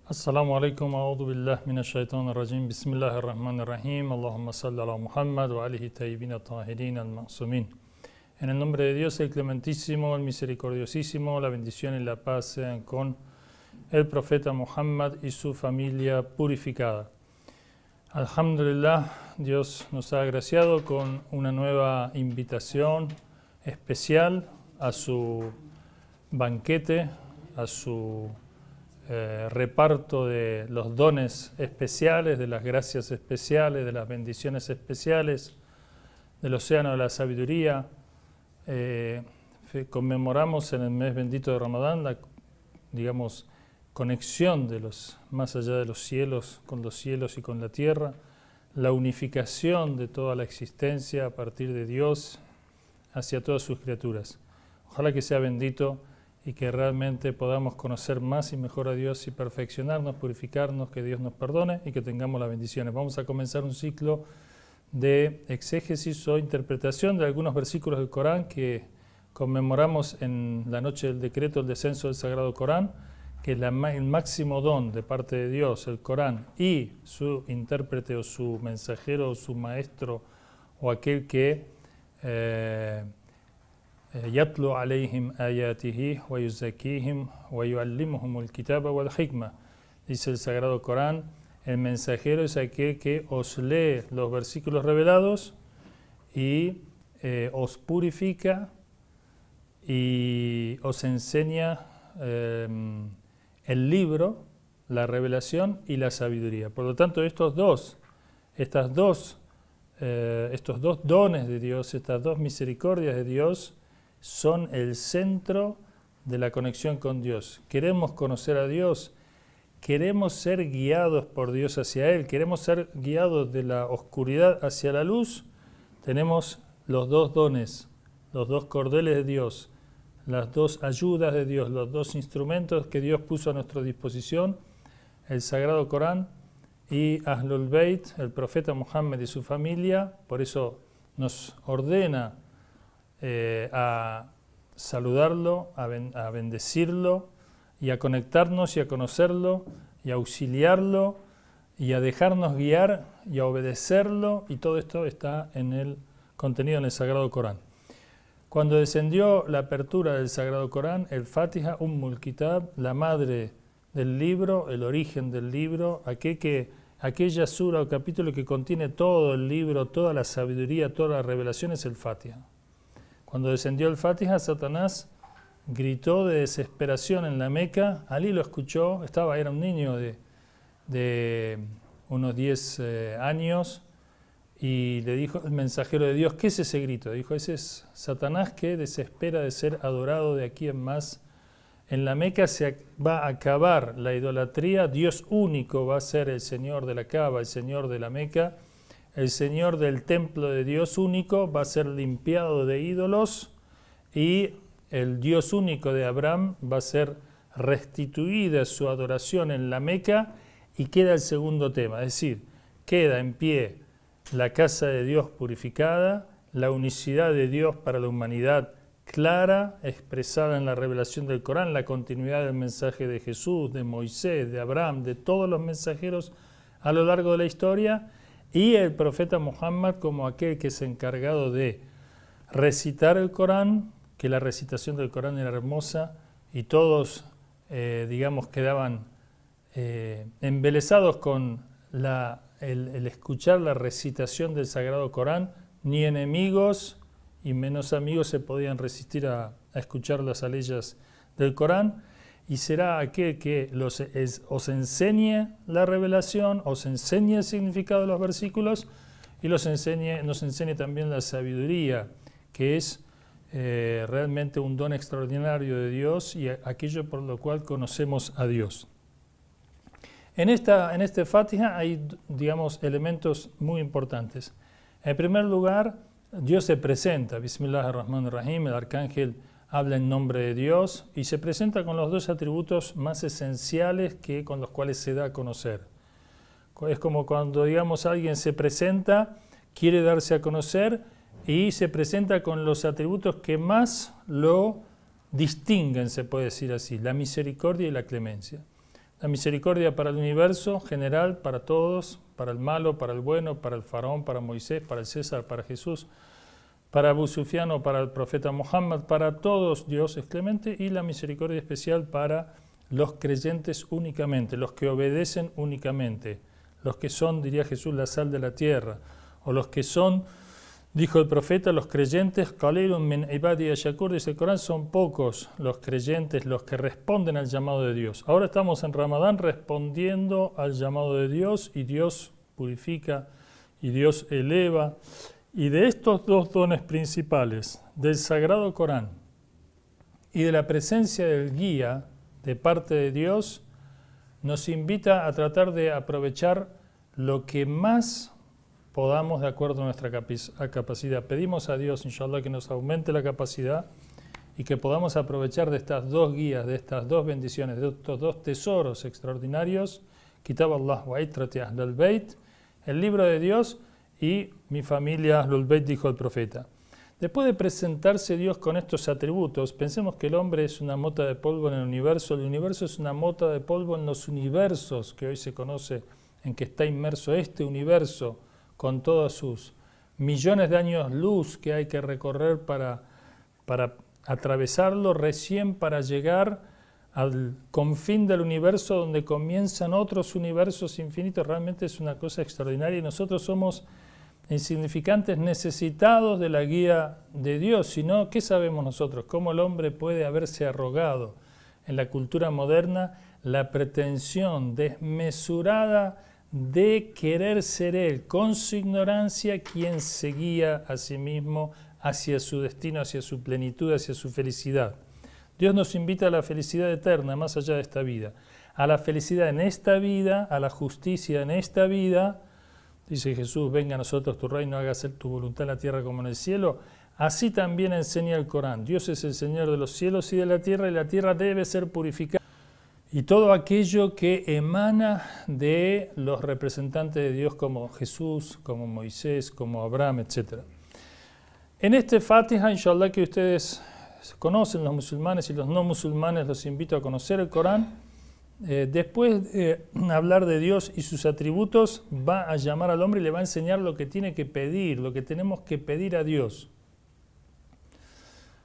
Assalamu alaikum, a'udhu billah minash shaitanir rajim, bismillahir rahmanir rahim, Allahumma salli ala Muhammad wa alihi tayyibin tahirin al-ma'sumin. En el nombre de Dios, el clementísimo, el misericordiosísimo, la bendición y la paz sean con el profeta Muhammad y su familia purificada. Alhamdulillah, Dios nos ha agraciado con una nueva invitación especial a su banquete, a su reparto de los dones especiales, de las gracias especiales, de las bendiciones especiales, del océano de la sabiduría. Conmemoramos en el mes bendito de Ramadán la, conexión de los más allá de los cielos, con los cielos y con la tierra, la unificación de toda la existencia a partir de Dios hacia todas sus criaturas. Ojalá que sea bendito y que realmente podamos conocer más y mejor a Dios y perfeccionarnos, purificarnos, que Dios nos perdone y que tengamos las bendiciones. Vamos a comenzar un ciclo de exégesis o interpretación de algunos versículos del Corán que conmemoramos en la noche del decreto del descenso del Sagrado Corán, que es el máximo don de parte de Dios, el Corán, y su intérprete o su mensajero o su maestro o aquel que yatlu alayhim ayatihi wa yuzakihim wa yuallimuhumul kitaba wal hikma. Dice el Sagrado Corán, el mensajero es aquel que os lee los versículos revelados y os purifica y os enseña el libro, la revelación y la sabiduría. Por lo tanto, estos dos dones de Dios, estas dos misericordias de Dios, son el centro de la conexión con Dios. Queremos conocer a Dios, queremos ser guiados por Dios hacia Él, queremos ser guiados de la oscuridad hacia la luz. Tenemos los dos dones, los dos cordeles de Dios, las dos ayudas de Dios, los dos instrumentos que Dios puso a nuestra disposición, el Sagrado Corán y Ahlul Bayt, el profeta Muhammad y su familia. Por eso nos ordena a saludarlo, a bendecirlo y a conectarnos y a conocerlo y a auxiliarlo y a dejarnos guiar y a obedecerlo, y todo esto está en el contenido en el Sagrado Corán. Cuando descendió la apertura del Sagrado Corán, el Fatiha, Ummul Kitab, la madre del libro, el origen del libro, aquella sura o capítulo que contiene todo el libro, toda la sabiduría, toda la revelación, es el Fatiha. Cuando descendió el Fatiha, Satanás gritó de desesperación en la Meca. Alí lo escuchó, era un niño de unos 10 años, y le dijo el mensajero de Dios: ¿qué es ese grito? Dijo: ese es Satanás que desespera de ser adorado de aquí en más. En la Meca se va a acabar la idolatría, Dios único va a ser el Señor de la Kaaba, el Señor de la Meca. El Señor del templo de Dios único va a ser limpiado de ídolos, y el Dios único de Abraham va a ser restituida su adoración en la Meca, y queda el segundo tema, es decir, queda en pie la casa de Dios purificada, la unicidad de Dios para la humanidad clara, expresada en la revelación del Corán, la continuidad del mensaje de Jesús, de Moisés, de Abraham, de todos los mensajeros a lo largo de la historia, y el profeta Muhammad como aquel que es encargado de recitar el Corán, que la recitación del Corán era hermosa, y todos, quedaban embelesados con el escuchar la recitación del Sagrado Corán. Ni enemigos y menos amigos se podían resistir a escuchar las aleyas del Corán. Y será aquel que os enseñe la revelación, os enseñe el significado de los versículos, y nos enseñe también la sabiduría, que es realmente un don extraordinario de Dios y aquello por lo cual conocemos a Dios. En este Fatiha hay, elementos muy importantes. En primer lugar, Dios se presenta, Bismillahirrahmanirrahim, el arcángel habla en nombre de Dios y se presenta con los dos atributos más esenciales con los cuales se da a conocer. Es como cuando, alguien se presenta, quiere darse a conocer y se presenta con los atributos que más lo distinguen, se puede decir así, la misericordia y la clemencia. la misericordia para el universo general, para todos, para el malo, para el bueno, para el faraón, para Moisés, para el César, para Jesús, para Abu Sufyan o para el profeta Muhammad, para todos Dios es clemente, y la misericordia especial para los creyentes únicamente, los que obedecen únicamente, los que son, diría Jesús, la sal de la tierra, o los que son, dijo el profeta, los creyentes, qalilun min ibadiya shakur, dice el Corán, son pocos los creyentes, los que responden al llamado de Dios. Ahora estamos en Ramadán respondiendo al llamado de Dios, y Dios purifica, y Dios eleva. Y de estos dos dones principales, del Sagrado Corán y de la presencia del guía de parte de Dios, nos invita a tratar de aprovechar lo que más podamos de acuerdo a nuestra capacidad. Pedimos a Dios, inshallah, que nos aumente la capacidad y que podamos aprovechar de estas dos guías, de estas dos bendiciones, de estos dos tesoros extraordinarios, Kitab Allah wa Itrati Ahlul Bayt, el libro de Dios y mi familia Ahlul Bayt, dijo el profeta. Después de presentarse Dios con estos atributos, pensemos que el hombre es una mota de polvo en el universo es una mota de polvo en los universos que hoy se conoce, en que está inmerso este universo, con todos sus millones de años luz que hay que recorrer para atravesarlo, recién para llegar al confín del universo donde comienzan otros universos infinitos. Realmente es una cosa extraordinaria y nosotros somos insignificantes, necesitados de la guía de Dios. Si no, ¿qué sabemos nosotros? ¿Cómo el hombre puede haberse arrogado en la cultura moderna la pretensión desmesurada de querer ser él, con su ignorancia, quien se guía a sí mismo hacia su destino, hacia su plenitud, hacia su felicidad? Dios nos invita a la felicidad eterna, más allá de esta vida, a la felicidad en esta vida, a la justicia en esta vida. Dice Jesús, venga a nosotros tu reino, hágase tu voluntad en la tierra como en el cielo. Así también enseña el Corán. Dios es el Señor de los cielos y de la tierra debe ser purificada. Y todo aquello que emana de los representantes de Dios como Jesús, como Moisés, como Abraham, etc. En este Fatiha, inshallah, que ustedes conocen, los musulmanes y los no musulmanes, los invito a conocer el Corán. Después de hablar de Dios y sus atributos, va a llamar al hombre y le va a enseñar lo que tiene que pedir, lo que tenemos que pedir a Dios.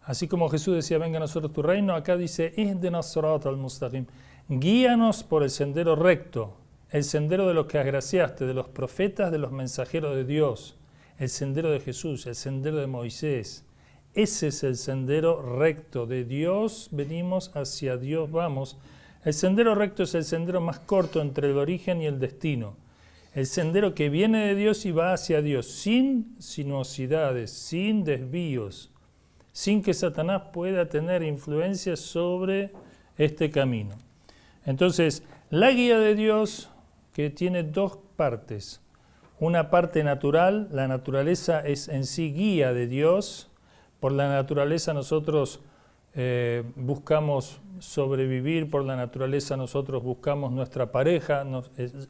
Así como Jesús decía, venga a nosotros tu reino, acá dice, ihdinas siratal mustaqim, guíanos por el sendero recto, el sendero de los que agraciaste, de los profetas, de los mensajeros de Dios, el sendero de Jesús, el sendero de Moisés. Ese es el sendero recto, de Dios venimos, hacia Dios vamos. El sendero recto es el sendero más corto entre el origen y el destino. El sendero que viene de Dios y va hacia Dios, sin sinuosidades, sin desvíos, sin que Satanás pueda tener influencia sobre este camino. Entonces, la guía de Dios, que tiene dos partes. Una parte natural, la naturaleza es en sí guía de Dios. Por la naturaleza nosotros buscamos sobrevivir, por la naturaleza nosotros buscamos nuestra pareja,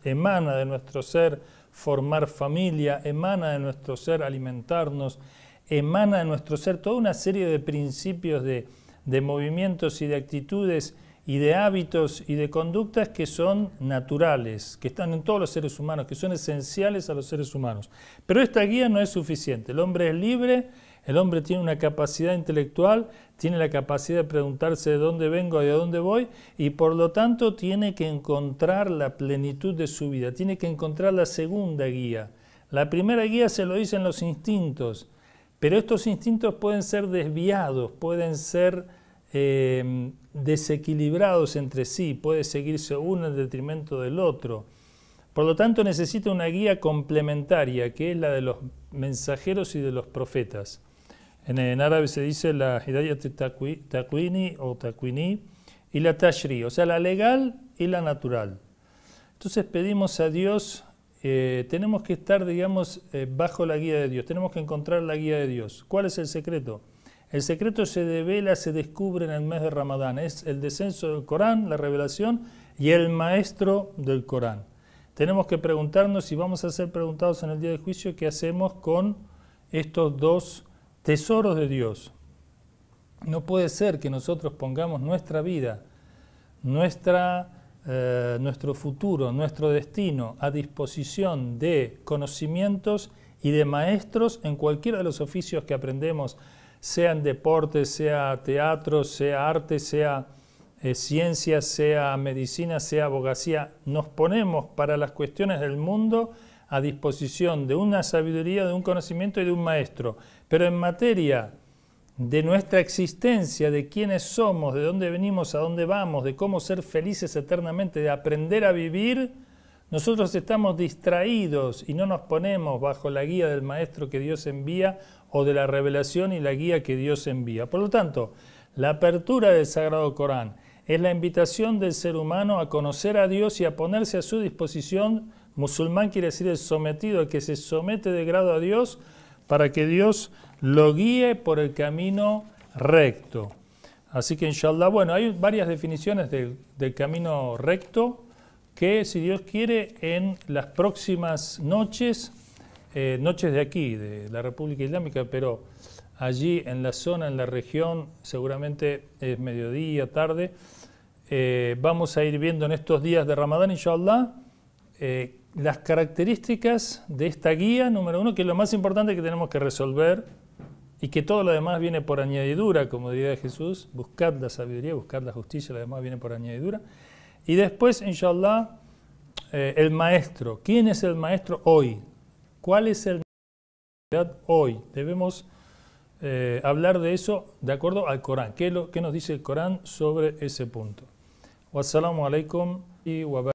emana de nuestro ser formar familia, emana de nuestro ser alimentarnos, emana de nuestro ser toda una serie de principios de movimientos y de actitudes y de hábitos y de conductas que son naturales, que están en todos los seres humanos, que son esenciales a los seres humanos. Pero esta guía no es suficiente. El hombre es libre, el hombre tiene una capacidad intelectual, tiene la capacidad de preguntarse de dónde vengo y de dónde voy, y por lo tanto tiene que encontrar la plenitud de su vida, tiene que encontrar la segunda guía. La primera guía se lo dicen los instintos, pero estos instintos pueden ser desviados, pueden ser desequilibrados entre sí, puede seguirse uno en detrimento del otro. Por lo tanto, necesita una guía complementaria, que es la de los mensajeros y de los profetas. En árabe se dice la hidayat taqwini o taqwini y la tashri, o sea, la legal y la natural. Entonces pedimos a Dios, tenemos que estar, digamos, bajo la guía de Dios, tenemos que encontrar la guía de Dios. ¿Cuál es el secreto? El secreto se devela, se descubre en el mes de Ramadán. Es el descenso del Corán, la revelación, y el maestro del Corán. Tenemos que preguntarnos, si vamos a ser preguntados en el día del juicio, ¿qué hacemos con estos dos tesoros de Dios? No puede ser que nosotros pongamos nuestra vida, nuestra nuestro futuro, nuestro destino a disposición de conocimientos y de maestros en cualquiera de los oficios que aprendemos, sean deportes, sea teatro, sea arte, sea ciencia, sea medicina, sea abogacía. Nos ponemos para las cuestiones del mundo a disposición de una sabiduría, de un conocimiento y de un maestro. Pero en materia de nuestra existencia, de quiénes somos, de dónde venimos, a dónde vamos, de cómo ser felices eternamente, de aprender a vivir, nosotros estamos distraídos y no nos ponemos bajo la guía del maestro que Dios envía o de la revelación y la guía que Dios envía. Por lo tanto, la apertura del Sagrado Corán es la invitación del ser humano a conocer a Dios y a ponerse a su disposición. Musulmán quiere decir el sometido, el que se somete de grado a Dios para que Dios lo guíe por el camino recto. Así que inshallah, bueno, hay varias definiciones del camino recto que, si Dios quiere, en las próximas noches, noches de aquí, de la República Islámica, pero allí en la zona, en la región, seguramente es mediodía, tarde, vamos a ir viendo en estos días de Ramadán, inshallah, las características de esta guía, número uno, que es lo más importante que tenemos que resolver, y que todo lo demás viene por añadidura, como diría Jesús, buscad la sabiduría, buscad la justicia, lo demás viene por añadidura. Y después, inshallah, el maestro. ¿Quién es el maestro hoy? ¿Cuál es el maestro hoy? Debemos hablar de eso de acuerdo al Corán. ¿Qué nos dice el Corán sobre ese punto? Wassalamu alaikum y wa barakatuh.